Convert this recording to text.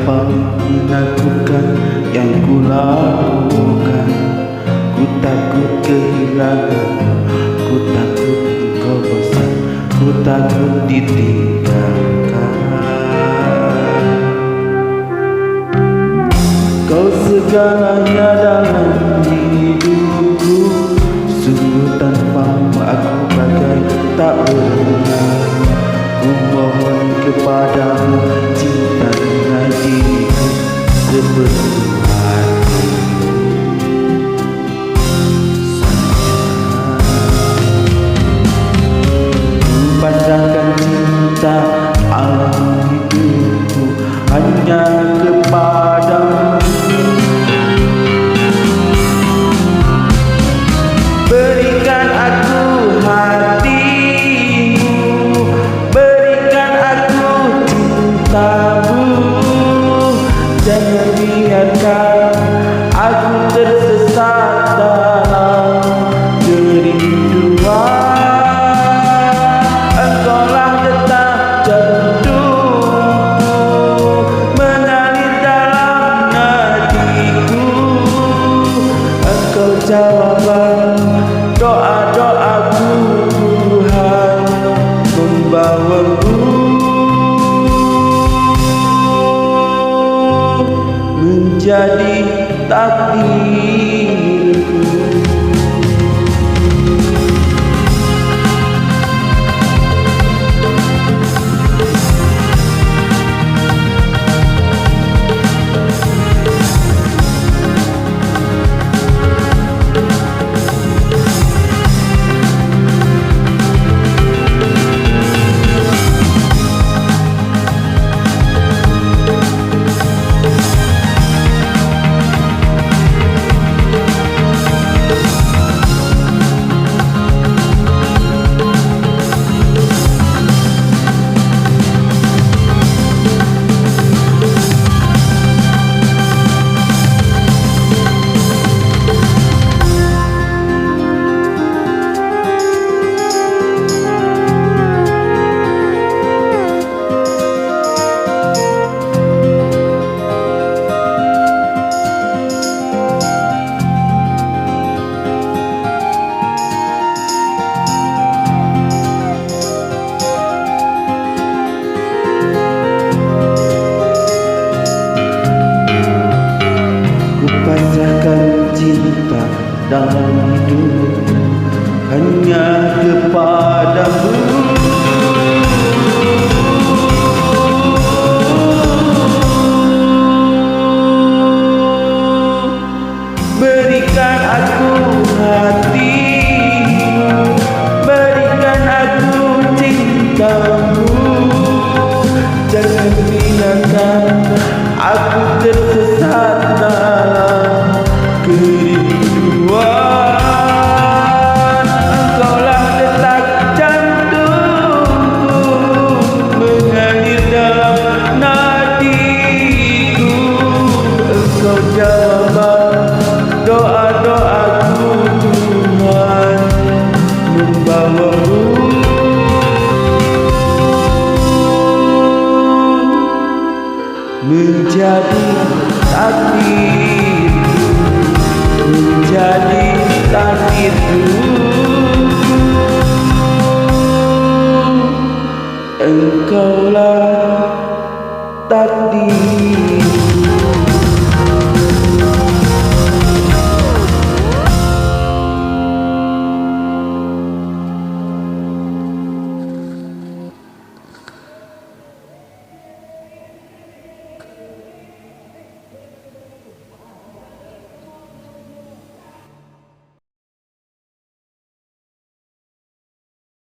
Betapa menakutkan yang kulakukan. Ku takut kehilangan, ku takut engkau bosan, ku takut ditinggalkan. Kau segalanya dalam hidupku, sungguh tanpamu aku bagai tak pernah. Ku mohon kepadamu, cintai diriku sepenuh hati. Ku pandangkan cinta alam hidupku hanya kepadamu. Berikan aku hatimu, berikan aku cintamu. Jangan biarkan aku tersesat dalam kerinduan. Engkaulah detak jantungku, mengalir dalam nadiku. Engkau jawaban doa-doaku, Tuhan membawaku menjadi takdirku. Pasrahkan cinta dalam hidup hanya kepadamu. Berikan aku hatimu, berikan aku cintamu. Jangan biarkan aku tersesat dalam kerinduan. Engkaulah detak jantungku, mengalir dalam nadiku. Engkau jawaban doa-doaku, Tuhan membawaku menjadi takdirku, menjadi takdirku. Engkaulah takdir.